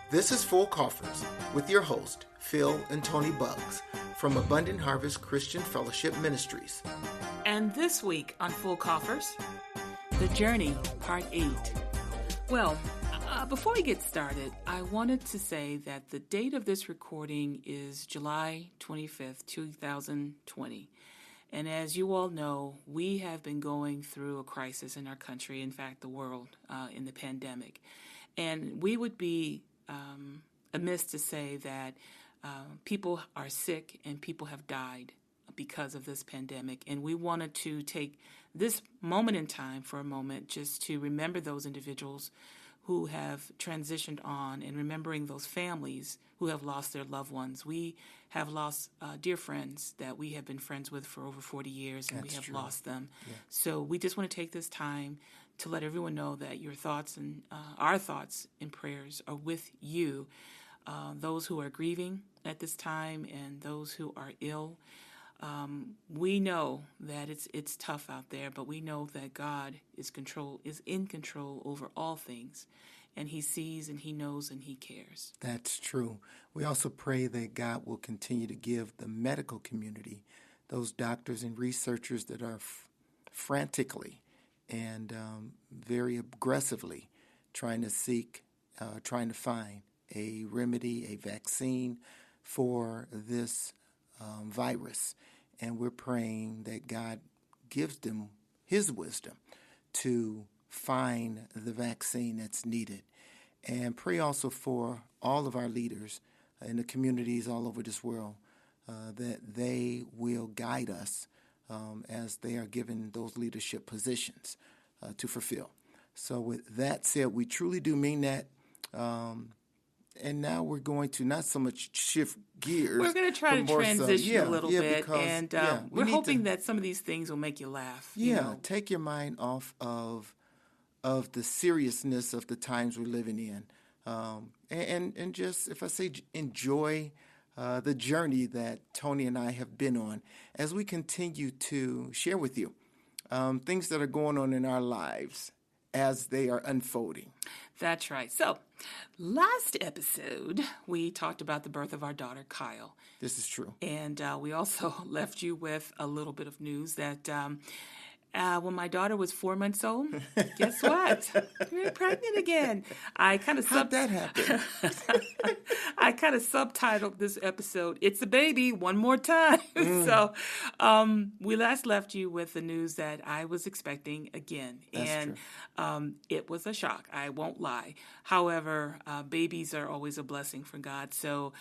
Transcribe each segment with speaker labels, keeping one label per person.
Speaker 1: This is Full Coffers with your host, Phil and Toni Buggs from Abundant Harvest Christian Fellowship Ministries.
Speaker 2: And this week on Full Coffers, The Journey, Part 8. Well, before we get started, I wanted to say that the date of this recording is July 25th, 2020. And as you all know, we have been going through a crisis in our country, in fact, the world, in the pandemic. And we would be amiss to say that people are sick and people have died because of this pandemic. And we wanted to take this moment in time for a moment just to remember those individuals who have transitioned on and remembering those families who have lost their loved ones. We have lost dear friends that we have been friends with for over 40 years, and we have lost them. Yeah. So we just want to take this time to let everyone know that your thoughts and our thoughts and prayers are with you, those who are grieving at this time and those who are ill. We know that it's tough out there, but we know that God is in control over all things, and He sees and He knows and He cares.
Speaker 1: That's true. We also pray that God will continue to give the medical community, those doctors and researchers that are frantically and very aggressively trying to find a remedy, a vaccine for this virus. And we're praying that God gives them His wisdom to find the vaccine that's needed. And pray also for all of our leaders in the communities all over this world that they will guide us as they are given those leadership positions to fulfill. So with that said, we truly do mean that. And now we're going to not so much shift gears.
Speaker 2: We're going to try to transition a little bit.
Speaker 1: Because,
Speaker 2: and we're hoping that some of these things will make you laugh.
Speaker 1: Take your mind off of the seriousness of the times we're living in. And just, if I say, enjoy the journey that Toni and I have been on as we continue to share with you things that are going on in our lives as they are unfolding.
Speaker 2: That's right. So, last episode, we talked about the birth of our daughter, Kyle.
Speaker 1: This is true.
Speaker 2: And we also left you with a little bit of news that when my daughter was 4 months old, guess what? We're pregnant again.
Speaker 1: How'd that happen?
Speaker 2: I kind of subtitled this episode, "It's a Baby, One More Time." So we last left you with the news that I was expecting again.
Speaker 1: That's
Speaker 2: true. It was a shock. I won't lie. However, babies are always a blessing from God. So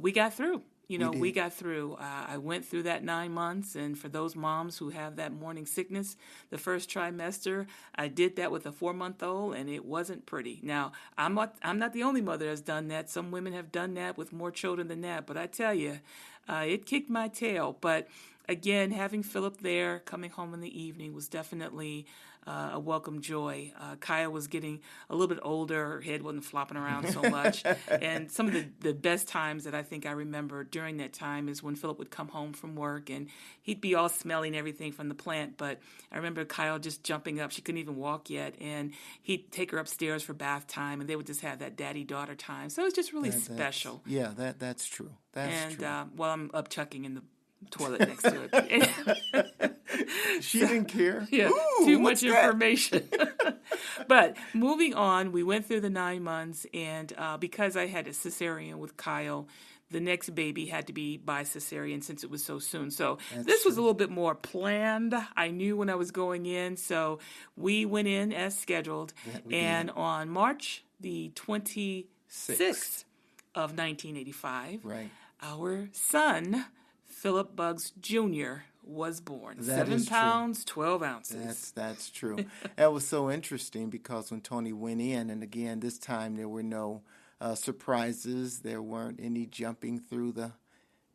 Speaker 2: we got through. We got through. I went through that 9 months, and for those moms who have that morning sickness, the first trimester, I did that with a 4-month-old, and it wasn't pretty. Now, I'm not the only mother that's done that. Some women have done that with more children than that, but I tell you, it kicked my tail. But again, having Philip there, coming home in the evening, was definitely a welcome joy. Kaya was getting a little bit older. Her head wasn't flopping around so much. And some of the best times that I think I remember during that time is when Philip would come home from work and he'd be all smelling everything from the plant. But I remember Kyle just jumping up. She couldn't even walk yet. And he'd take her upstairs for bath time, and they would just have that daddy-daughter time. So it was just really special.
Speaker 1: That's true. That's true.
Speaker 2: While I'm up chucking in the toilet next to it.
Speaker 1: She didn't care.
Speaker 2: Yeah,
Speaker 1: Ooh,
Speaker 2: too much information. But moving on, we went through the 9 months, and because I had a cesarean with Kyle, the next baby had to be by cesarean since it was so soon. So this was a little bit more planned. I knew when I was going in, so we went in as scheduled. And on March the 26th of 1985, our son, Philip Buggs Jr., was born. 7 pounds, 12 ounces.
Speaker 1: That's true. That was so interesting because when Toni went in, and again, this time there were no surprises. There weren't any jumping through the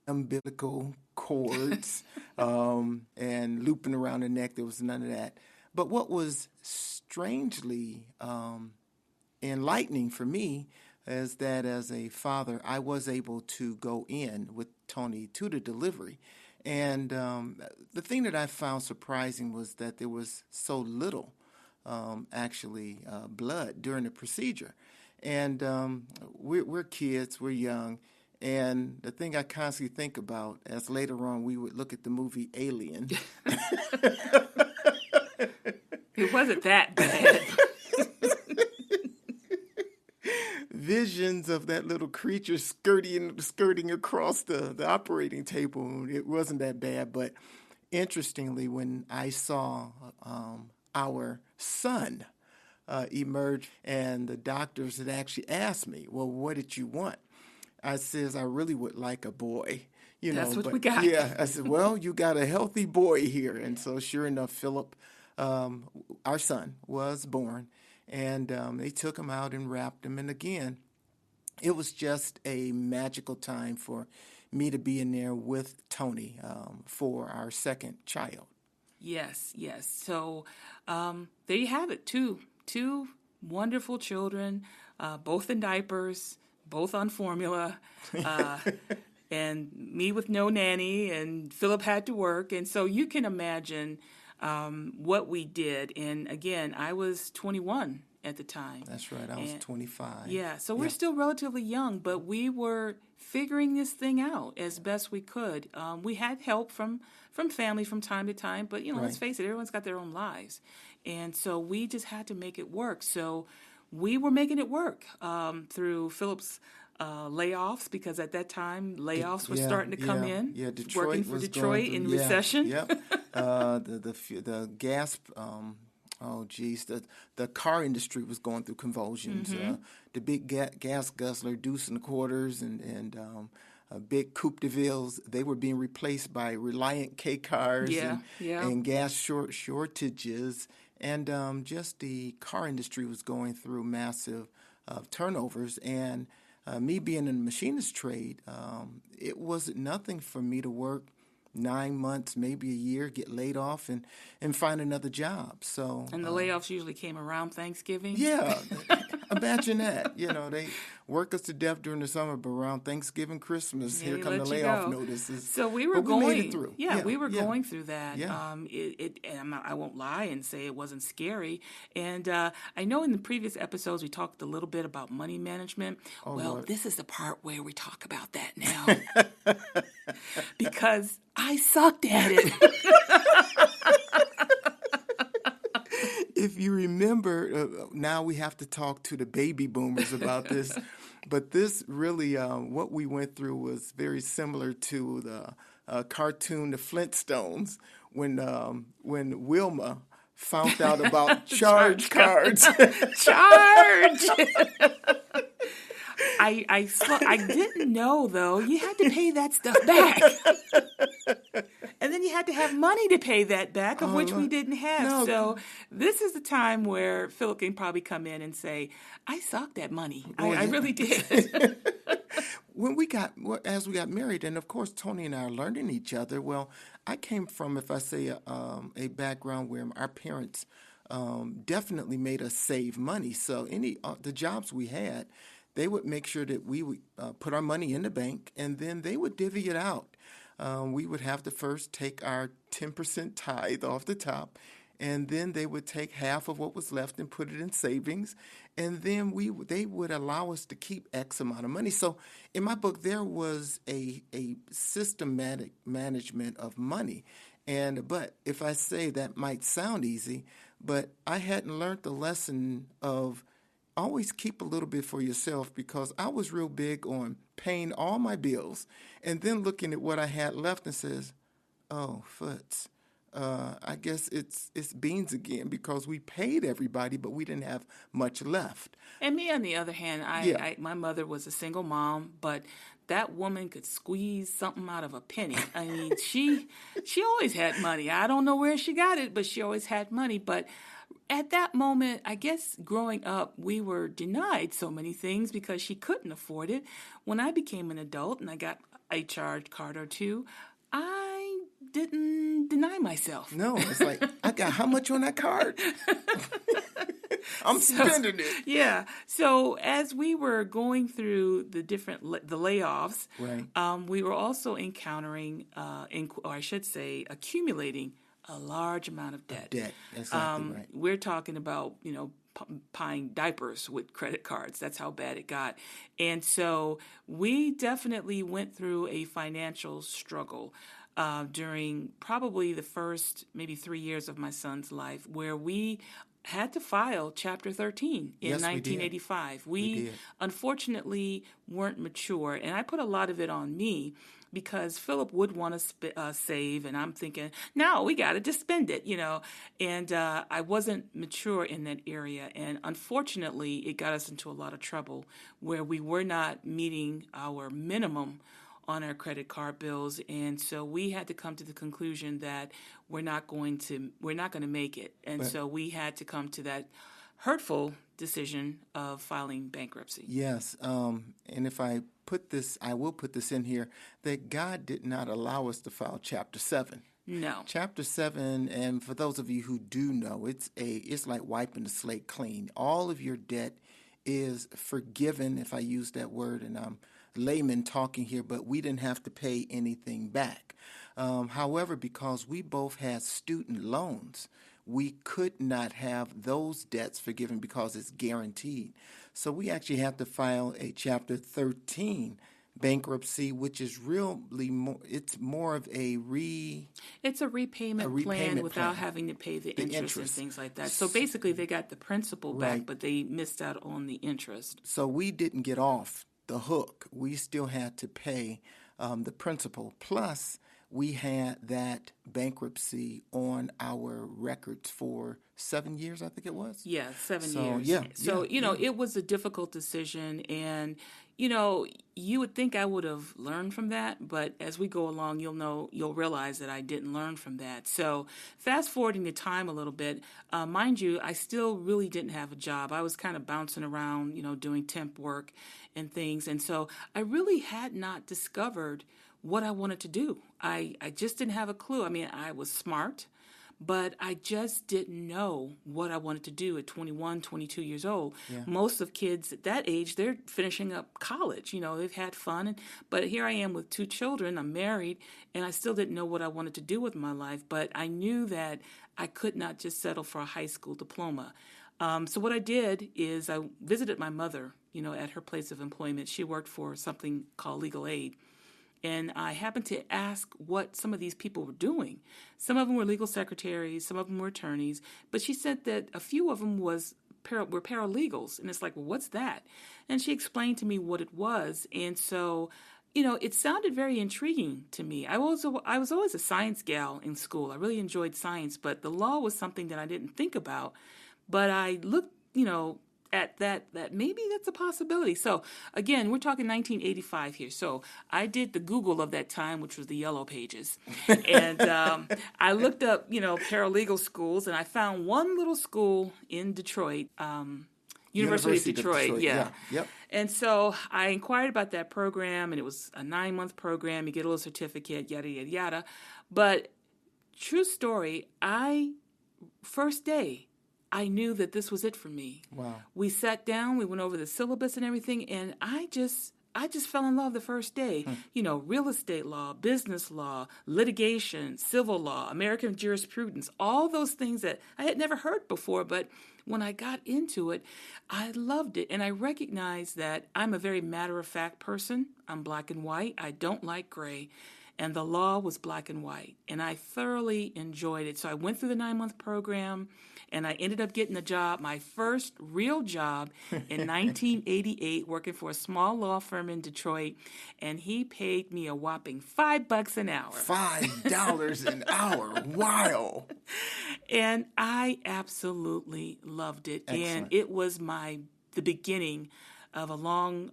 Speaker 1: umbilical cords and looping around the neck. There was none of that. But what was strangely enlightening for me is that as a father, I was able to go in with Toni to the delivery. And the thing that I found surprising was that there was so little, blood during the procedure. And we're kids, we're young. And the thing I constantly think about as later on we would look at the movie Alien.
Speaker 2: It wasn't that bad.
Speaker 1: Visions of that little creature skirting across the operating table. It wasn't that bad, but interestingly, when I saw our son emerge, and the doctors had actually asked me, "Well, what did you want?" I says, "I really would like a boy."
Speaker 2: That's what
Speaker 1: but
Speaker 2: we got.
Speaker 1: yeah, I said, "Well, you got a healthy boy here," and so sure enough, Philip, our son, was born. And they took him out and wrapped him. And again, it was just a magical time for me to be in there with Toni for our second child.
Speaker 2: Yes, yes. So there you have it. Two wonderful children, both in diapers, both on formula, and me with no nanny, and Philip had to work. And so you can imagine what we did. And again, I was 21 at the time.
Speaker 1: That's right. I was 25.
Speaker 2: Yeah, so we're still relatively young, but we were figuring this thing out as best we could. We had help from family from time to time, but let's face it, everyone's got their own lives, and so we just had to make it work. So we were making it work through Philip's layoffs, because at that time layoffs were starting to come in.
Speaker 1: Yeah, Detroit
Speaker 2: working for
Speaker 1: was
Speaker 2: Detroit in recession.
Speaker 1: Yep. The gas. Oh, geez, the car industry was going through convulsions. The big gas guzzler, deuce and quarters, and big Coupe de Villes, they were being replaced by Reliant K cars and gas shortages. And just the car industry was going through massive turnovers. And me being in the machinist trade, it was nothing for me to work 9 months, maybe a year, get laid off and find another job. So
Speaker 2: and the layoffs usually came around Thanksgiving.
Speaker 1: Yeah, imagine that. They work us to death during the summer, but around Thanksgiving, Christmas, here come the layoff notices.
Speaker 2: So we were
Speaker 1: we made it through.
Speaker 2: We were going through that.
Speaker 1: Yeah.
Speaker 2: I won't lie and say it wasn't scary. And I know in the previous episodes we talked a little bit about money management.
Speaker 1: Lord.
Speaker 2: This is the part where we talk about that now. Because I sucked at it.
Speaker 1: If you remember, now we have to talk to the baby boomers about this, but this really, what we went through was very similar to the cartoon, The Flintstones, when Wilma found out about charge cards.
Speaker 2: Charge! I didn't know, though. You had to pay that stuff back. And then you had to have money to pay that back, of which we didn't have.
Speaker 1: No.
Speaker 2: So this is the time where Philip can probably come in and say, I sucked at money. I really did.
Speaker 1: As we got married, and of course Toni and I are learning each other. Well, I came from, if I say, a background where our parents definitely made us save money. So the jobs we had, they would make sure that we would put our money in the bank, and then they would divvy it out. We would have to first take our 10% tithe off the top, and then they would take half of what was left and put it in savings, and then they would allow us to keep X amount of money. So in my book, there was a systematic management of money. But if I say that might sound easy, but I hadn't learned the lesson of always keep a little bit for yourself, because I was real big on paying all my bills and then looking at what I had left and says, oh, foots. I guess it's beans again, because we paid everybody, but we didn't have much left.
Speaker 2: And me, on the other hand, my mother was a single mom, but that woman could squeeze something out of a penny. I mean, she always had money. I don't know where she got it, but she always had money. But at that moment, I guess growing up, we were denied so many things because she couldn't afford it. When I became an adult and I got a charge card or two, I didn't deny myself.
Speaker 1: No, it's like, I got how much on that card? I'm spending it.
Speaker 2: Yeah. So as we were going through the layoffs,
Speaker 1: right.
Speaker 2: We were also encountering, or I should say, accumulating a large amount of debt.
Speaker 1: Exactly right.
Speaker 2: We're talking about, buying diapers with credit cards. That's how bad it got. And so we definitely went through a financial struggle during probably the first maybe 3 years of my son's life, where we had to file Chapter 13 in
Speaker 1: Yes, we did.
Speaker 2: 1985.
Speaker 1: We
Speaker 2: We
Speaker 1: did.
Speaker 2: unfortunately weren't mature, and I put a lot of it on me because Philip would want to save, and I'm thinking, no, we got to just spend it, and I wasn't mature in that area, and unfortunately, it got us into a lot of trouble where we were not meeting our minimum on our credit card bills, and so we had to come to the conclusion that we're not going to make it, and
Speaker 1: But
Speaker 2: so we had to come to that hurtful decision of filing bankruptcy.
Speaker 1: yes, and if I will put this in here, that God did not allow us to file Chapter 7.
Speaker 2: No.
Speaker 1: Chapter 7, and for those of you who do know, it's like wiping the slate clean. All of your debt is forgiven, if I use that word, and I'm layman talking here, but we didn't have to pay anything back. However, because we both had student loans, we could not have those debts forgiven because it's guaranteed. So we actually have to file a Chapter 13 bankruptcy, which is really it's more of
Speaker 2: it's a repayment plan without having to pay the interest and things like that. So basically, they got the principal back, but they missed out on the interest.
Speaker 1: So we didn't get off the hook. We still had to pay the principal. Plus, we had that bankruptcy on our records for 7 years, I think it was.
Speaker 2: Yeah, 7 years.
Speaker 1: Yeah.
Speaker 2: So, it was a difficult decision. And, you would think I would have learned from that. But as we go along, you'll realize that I didn't learn from that. So fast forwarding the time a little bit, mind you, I still really didn't have a job. I was kind of bouncing around, doing temp work and things. And so I really had not discovered what I wanted to do. I just didn't have a clue. I mean, I was smart, but I just didn't know what I wanted to do at 21, 22 years old.
Speaker 1: Yeah.
Speaker 2: Most of kids at that age, they're finishing up college. They've had fun. But here I am with 2 children. I'm married, and I still didn't know what I wanted to do with my life. But I knew that I could not just settle for a high school diploma. So what I did is I visited my mother, at her place of employment. She worked for something called Legal Aid. And I happened to ask what some of these people were doing. Some of them were legal secretaries, some of them were attorneys, but she said that a few of them were paralegals. And it's like, well, what's that? And she explained to me what it was. And so, it sounded very intriguing to me. I was always a science gal in school. I really enjoyed science, but the law was something that I didn't think about. But I looked, at that maybe that's a possibility. So again, we're talking 1985 here. So I did the Google of that time, which was the Yellow Pages, and I looked up paralegal schools, and I found one little school in Detroit, University of Detroit. Yeah.
Speaker 1: Yep.
Speaker 2: And so I inquired about that program, and it was a 9-month program. You get a little certificate, yada yada yada. But true story, first day, I knew that this was it for me.
Speaker 1: Wow.
Speaker 2: We sat down, we went over the syllabus and everything, and I just fell in love the first day. Real estate law, business law, litigation, civil law, American jurisprudence, all those things that I had never heard before, but when I got into it, I loved it. And I recognized that I'm a very matter-of-fact person. I'm black and white. I don't like gray. And the law was black and white. And I thoroughly enjoyed it. So I went through the 9-month program, and I ended up getting a job, my first real job in 1988, working for a small law firm in Detroit. And he paid me a whopping $5 an hour.
Speaker 1: $5 an hour. Wow.
Speaker 2: And I absolutely loved it.
Speaker 1: Excellent.
Speaker 2: And it was the beginning of a long,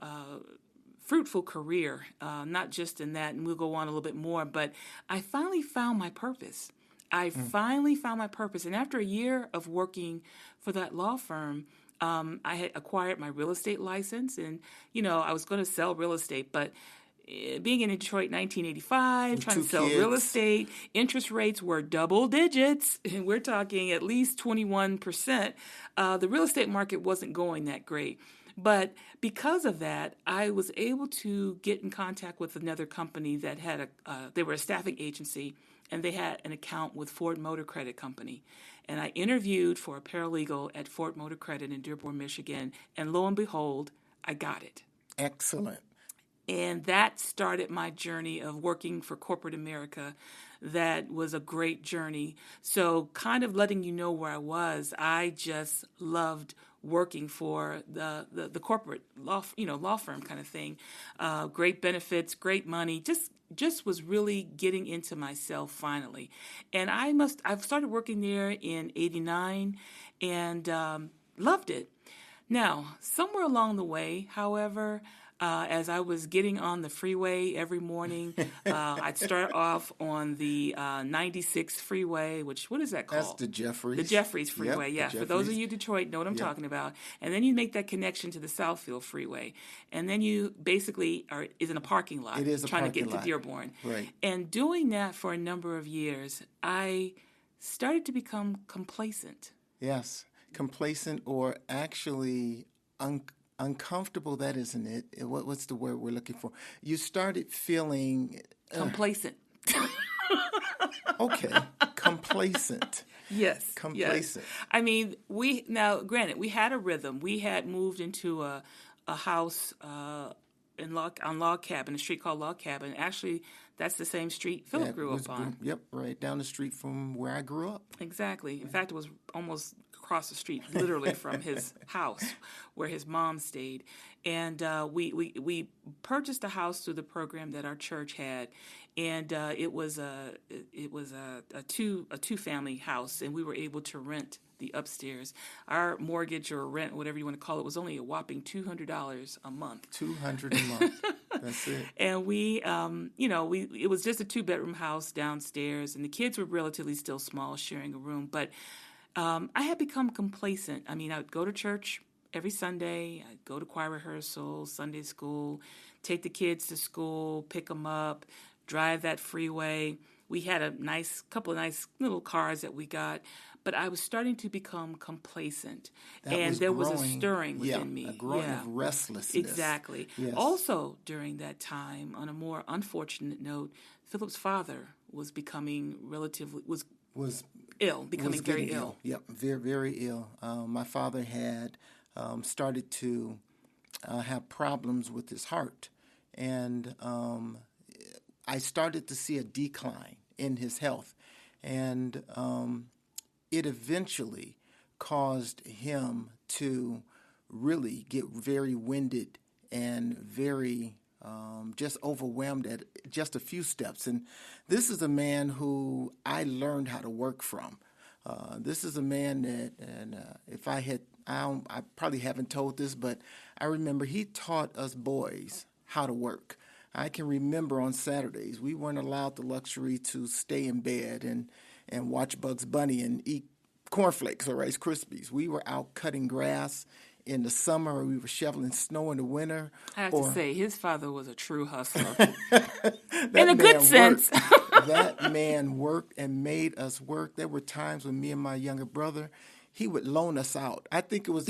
Speaker 2: fruitful career, not just in that, and we'll go on a little bit more, but I finally found my purpose. And after a year of working for that law firm, I had acquired my real estate license, and, I was going to sell real estate, but being in Detroit 1985, trying to sell real estate, interest rates were double digits, and we're talking at least 21%. The real estate market wasn't going that great. But because of that, I was able to get in contact with another company that had they were a staffing agency, and they had an account with Ford Motor Credit Company. And I interviewed for a paralegal at Ford Motor Credit in Dearborn, Michigan, and lo and behold, I got it.
Speaker 1: Excellent.
Speaker 2: And that started my journey of working for corporate America. That was a great journey. So kind of letting you know where I was, I just loved working for the corporate law firm kind of thing. Great benefits, great money, just was really getting into myself finally. And I've started working there in '89 and loved it. Now, somewhere along the way, however, as I was getting on the freeway every morning, I'd start off on the 96 freeway, what is that called?
Speaker 1: That's the Jeffries.
Speaker 2: The Jeffries freeway,
Speaker 1: Yep,
Speaker 2: yeah. For those of you Detroit, know what I'm talking about. And then you make that connection to the Southfield freeway. And then you basically is in a parking lot.
Speaker 1: It is a
Speaker 2: trying
Speaker 1: parking
Speaker 2: to get
Speaker 1: lot.
Speaker 2: to Dearborn.
Speaker 1: Right.
Speaker 2: And doing that for a number of years, I started to become complacent.
Speaker 1: Yes, complacent or actually uncomfortable. That isn't it. What's the word we're looking for? You started feeling
Speaker 2: Complacent.
Speaker 1: Okay, complacent.
Speaker 2: Yes.
Speaker 1: Complacent.
Speaker 2: Yes. I mean, granted, we had a rhythm. We had moved into a house on Log Cabin, a street called Log Cabin. Actually, that's the same street Philip grew up on.
Speaker 1: Yep, right down the street from where I grew up.
Speaker 2: Exactly. In fact, it was almost across the street, literally from his house where his mom stayed. And we purchased a house through the program that our church had, and it was a two family house, and we were able to rent the upstairs. Our mortgage or rent, whatever you want to call it, was only a whopping $200 a month.
Speaker 1: $200 a month. That's it.
Speaker 2: And it was just a 2-bedroom house downstairs, and the kids were relatively still small, sharing a room. But I had become complacent. I mean, I would go to church every Sunday. I'd go to choir rehearsal, Sunday school, take the kids to school, pick them up, drive that freeway. We had a couple of nice little cars that we got, but I was starting to become complacent, and there was a stirring within me.
Speaker 1: A growing of restlessness.
Speaker 2: Exactly.
Speaker 1: Yes.
Speaker 2: Also, during that time, on a more unfortunate note, Philip's father was becoming very ill.
Speaker 1: Yep, very, very ill. My father had started to have problems with his heart, and I started to see a decline in his health, and it eventually caused him to really get very winded and very just overwhelmed at just a few steps. And this is a man who I learned how to work from. This is a man that, and if I probably haven't told this, but I remember he taught us boys how to work. I can remember on Saturdays, we weren't allowed the luxury to stay in bed and watch Bugs Bunny and eat cornflakes or Rice Krispies. We were out cutting grass in the summer, or we were shoveling snow in the winter.
Speaker 2: I have to say, his father was a true hustler. In a good sense.
Speaker 1: That man worked and made us work. There were times when me and my younger brother, he would loan us out. I think it was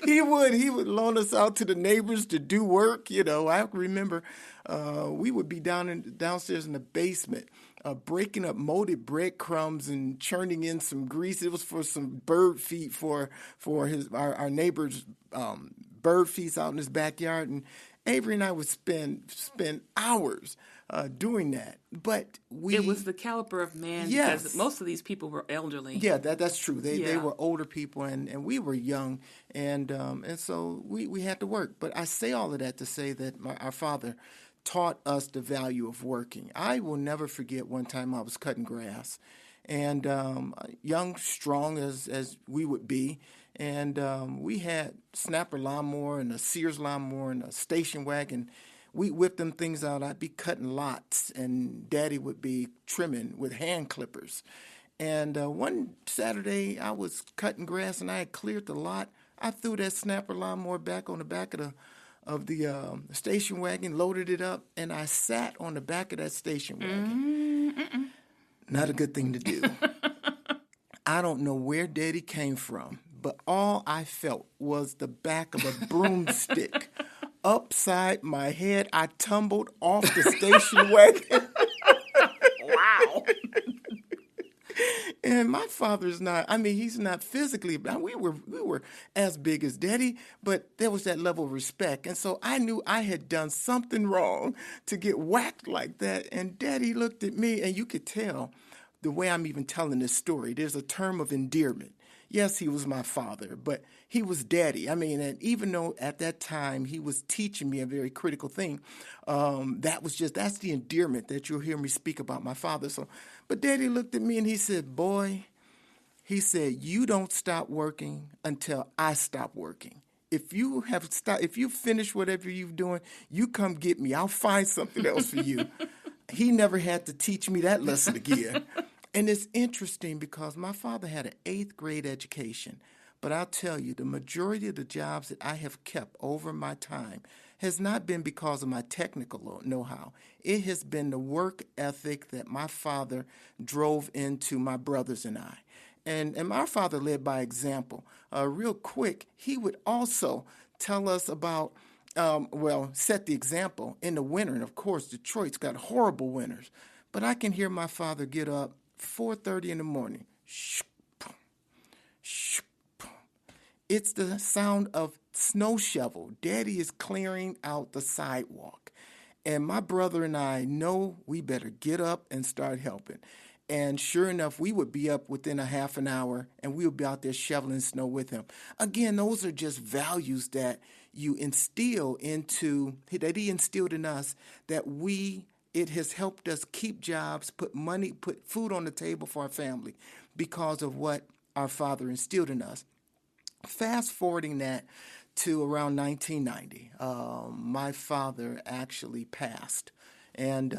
Speaker 1: he would loan us out to the neighbors to do work. I remember we would be downstairs in the basement breaking up molded breadcrumbs and churning in some grease. It was for some bird feed for our neighbor's bird feeds out in his backyard. And Avery and I would spend hours doing that. But
Speaker 2: it was the caliber of man,
Speaker 1: yes,
Speaker 2: because most of these people were elderly.
Speaker 1: Yeah, that's true. They were older people, and we were young, and so we had to work. But I say all of that to say that our father taught us the value of working. I will never forget one time I was cutting grass, and young, strong as we would be, and we had Snapper lawnmower and a Sears lawnmower and a station wagon. We whipped them things out. I'd be cutting lots, and Daddy would be trimming with hand clippers. And one Saturday, I was cutting grass, and I had cleared the lot. I threw that Snapper lawnmower back on the back of the station wagon, loaded it up, and I sat on the back of that station wagon. Not a good thing to do. I don't know where Daddy came from, but all I felt was the back of a broomstick upside my head. I tumbled off the station wagon.
Speaker 2: Wow.
Speaker 1: And my father's not, I mean, he's not physically, we were as big as Daddy, but there was that level of respect. And so I knew I had done something wrong to get whacked like that. And Daddy looked at me, and you could tell the way I'm even telling this story, there's a term of endearment. Yes, he was my father, but he was Daddy. I mean, and even though at that time he was teaching me a very critical thing, that's the endearment that you'll hear me speak about my father. So, but Daddy looked at me and he said, boy, he said, you don't stop working until I stop working. If you finish whatever you're doing, you come get me. I'll find something else for you. He never had to teach me that lesson again. And it's interesting because my father had an 8th grade education. But I'll tell you, the majority of the jobs that I have kept over my time has not been because of my technical know-how. It has been the work ethic that my father drove into my brothers and I. And my father led by example. Real quick, he would also tell us about, set the example in the winter. And of course, Detroit's got horrible winters. But I can hear my father get up 4:30 in the morning. It's the sound of snow shovel. Daddy is clearing out the sidewalk. And my brother and I know we better get up and start helping. And sure enough, we would be up within a half an hour, and we would be out there shoveling snow with him. Again, those are just values that he instilled in us, that it has helped us keep jobs, put food on the table for our family because of what our father instilled in us. Fast forwarding that to around 1990, my father actually passed. And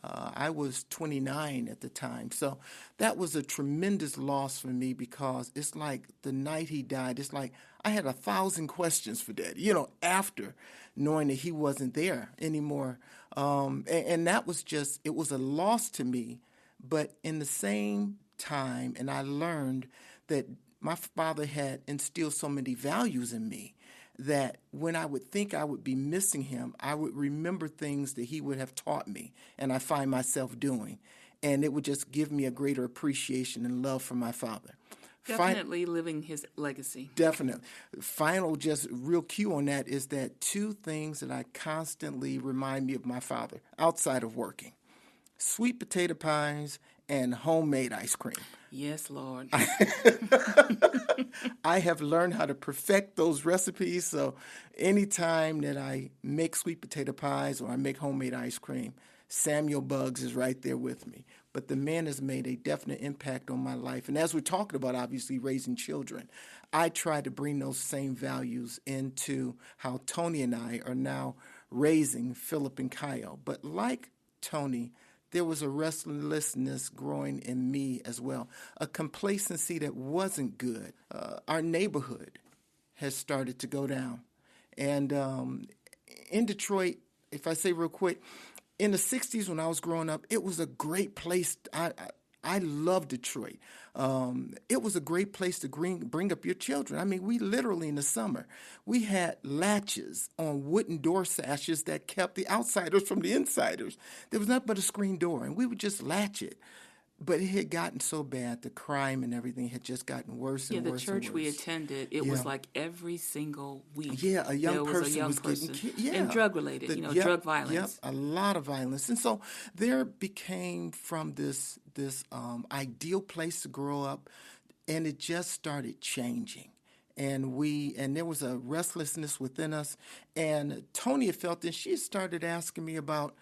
Speaker 1: I was 29 at the time. So that was a tremendous loss for me because it's like the night he died, it's like I had 1,000 questions for Daddy, after knowing that he wasn't there anymore. And that was it was a loss to me. But in the same time, and I learned that my father had instilled so many values in me that when I would think I would be missing him, I would remember things that he would have taught me, and I find myself doing. And it would just give me a greater appreciation and love for my father.
Speaker 2: Definitely living his legacy.
Speaker 1: Definitely. Final, just real cue on that is that 2 things that I constantly remind me of my father outside of working: sweet potato pies and homemade ice cream.
Speaker 2: Yes, Lord.
Speaker 1: I have learned how to perfect those recipes, so anytime that I make sweet potato pies or I make homemade ice cream, Samuel Buggs is right there with me. But the man has made a definite impact on my life. And as we're talking about, obviously, raising children, I try to bring those same values into how Toni and I are now raising Philip and Kyle. But like Toni, there was a restlessness growing in me as well, a complacency that wasn't good. Our neighborhood has started to go down. And in Detroit, if I say real quick, in the 60s when I was growing up, it was a great place. I love Detroit. It was a great place to bring up your children. I mean, we literally in the summer, we had latches on wooden door sashes that kept the outsiders from the insiders. There was nothing but a screen door, and we would just latch it. But it had gotten so bad, the crime and everything had just gotten worse and worse and worse.
Speaker 2: Yeah, the church we attended, it was like every single week.
Speaker 1: Yeah, a young person was getting killed. Yeah.
Speaker 2: And drug-related, drug violence.
Speaker 1: Yep, a lot of violence. And so there became from this ideal place to grow up, and it just started changing. And there was a restlessness within us. And Toni had felt it. She started asking me about,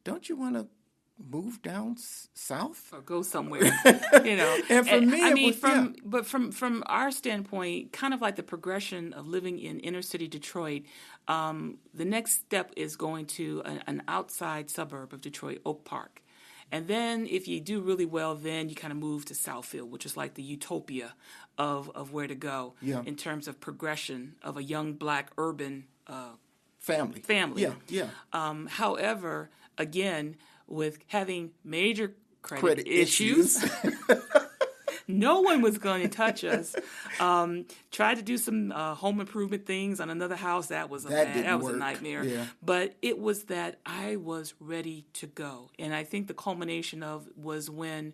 Speaker 1: don't you want to move down south
Speaker 2: or go somewhere,
Speaker 1: And for me,
Speaker 2: from our standpoint, kind of like the progression of living in inner city Detroit, the next step is going to an outside suburb of Detroit, Oak Park. And then if you do really well, then you kind of move to Southfield, which is like the utopia of where to go in terms of progression of a young black urban
Speaker 1: family. Yeah.
Speaker 2: However, again, with having major credit issues, No one was going to touch us. Tried to do some home improvement things on another house. That was a nightmare.
Speaker 1: Yeah.
Speaker 2: But it was that I was ready to go. And I think the culmination of was when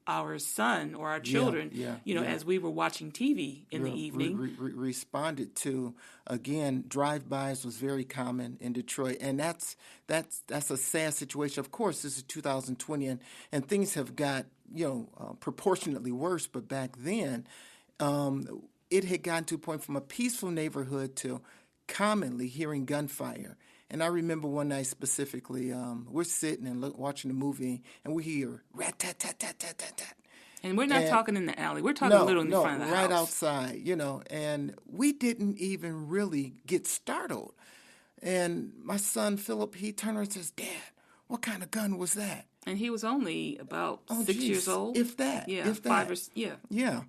Speaker 2: our son or our children, as we were watching TV in the evening,
Speaker 1: responded to, again, drive-bys was very common in Detroit, and that's a sad situation. Of course, this is 2020, and things have got proportionately worse. But back then, it had gotten to a point from a peaceful neighborhood to commonly hearing gunfire. And I remember one night specifically, we're sitting and watching a movie, and we hear rat-tat-tat-tat-tat-tat-tat.
Speaker 2: And we're not talking in the alley. We're talking a little in the front of the house.
Speaker 1: Right outside, and we didn't even really get startled. And my son, Philip, he turned around and says, "Dad, what kind of gun was that?"
Speaker 2: And he was only about 6 years old.
Speaker 1: If that.
Speaker 2: Yeah,
Speaker 1: if that.
Speaker 2: 5 or, yeah.
Speaker 1: Yeah.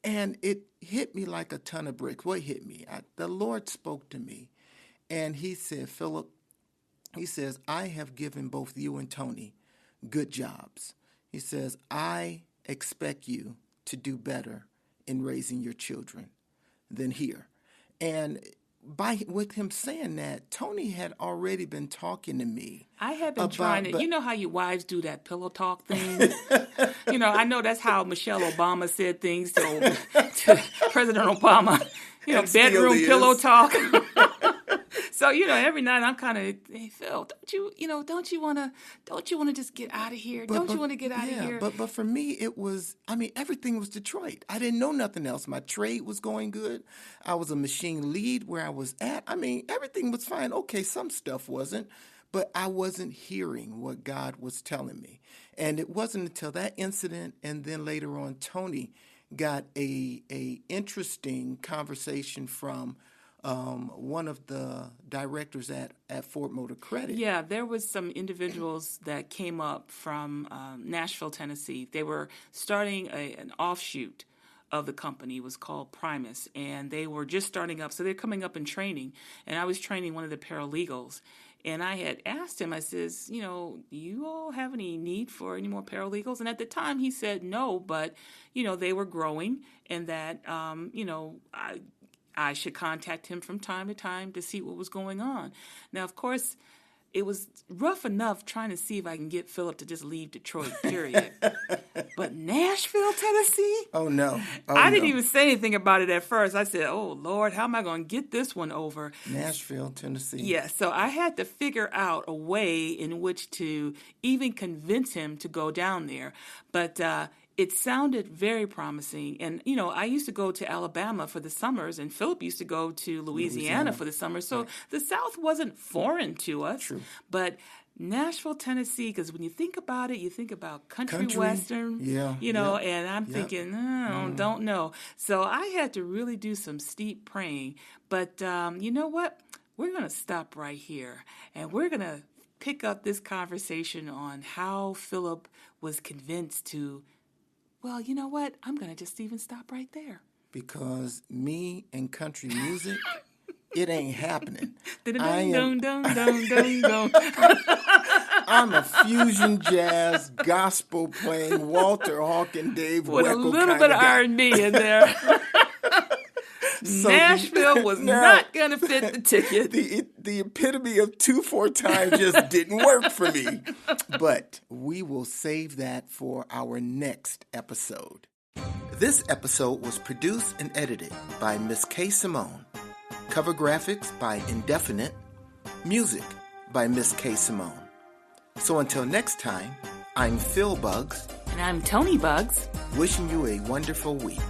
Speaker 1: And it hit me like a ton of bricks. What hit me? The Lord spoke to me. And he said, "Philip," he says, "I have given both you and Toni good jobs." He says, "I expect you to do better in raising your children than here." And with him saying that, Toni had already been talking to me.
Speaker 2: I had been trying to, you know how you wives do that pillow talk thing? I know that's how Michelle Obama said things to President Obama, bedroom pillow talk. So, every night I'm kind of, "Hey, Phil, don't you want to just get out of here? Don't you want to get out of here?"
Speaker 1: But for me, it was, everything was Detroit. I didn't know nothing else. My trade was going good. I was a machine lead where I was at. Everything was fine. Okay, some stuff wasn't, but I wasn't hearing what God was telling me. And it wasn't until that incident, and then later on, Toni got a interesting conversation from one of the directors at Ford Motor Credit.
Speaker 2: Yeah, there was some individuals that came up from Nashville, Tennessee. They were starting an offshoot of the company. It was called Primus, and they were just starting up. So they're coming up in training, and I was training one of the paralegals. And I had asked him, I says, "Do you all have any need for any more paralegals?" And at the time he said no, but, they were growing, and that, I should contact him from time to time to see what was going on. Now, of course, it was rough enough trying to see if I can get Philip to just leave Detroit, period. But Nashville, Tennessee?
Speaker 1: Oh, no.
Speaker 2: I didn't even say anything about it at first. I said, "Oh, Lord, how am I going to get this one over?"
Speaker 1: Nashville, Tennessee.
Speaker 2: Yeah, so I had to figure out a way in which to even convince him to go down there. But it sounded very promising. And, I used to go to Alabama for the summers, and Philip used to go to Louisiana for the summers. So the South wasn't foreign to us.
Speaker 1: True.
Speaker 2: But Nashville, Tennessee, because when you think about it, you think about country western, and I'm thinking, don't know. So I had to really do some steep praying. But you know what? We're going to stop right here, and we're going to pick up this conversation on how Philip was convinced to, well, you know what? I'm going to just even stop right there.
Speaker 1: Because me and country music, it ain't happening. I'm a fusion jazz, gospel playing, Walter Hawkins, Dave
Speaker 2: with
Speaker 1: Weckl
Speaker 2: a little bit of R&B in there. So Nashville was not going to fit the ticket.
Speaker 1: The epitome of 2-4 times just didn't work for me. But we will save that for our next episode. This episode was produced and edited by Miss K. Simone. Cover graphics by Indefinite. Music by Miss K. Simone. So until next time, I'm Phil Bugs.
Speaker 2: And I'm Toni Bugs.
Speaker 1: Wishing you a wonderful week.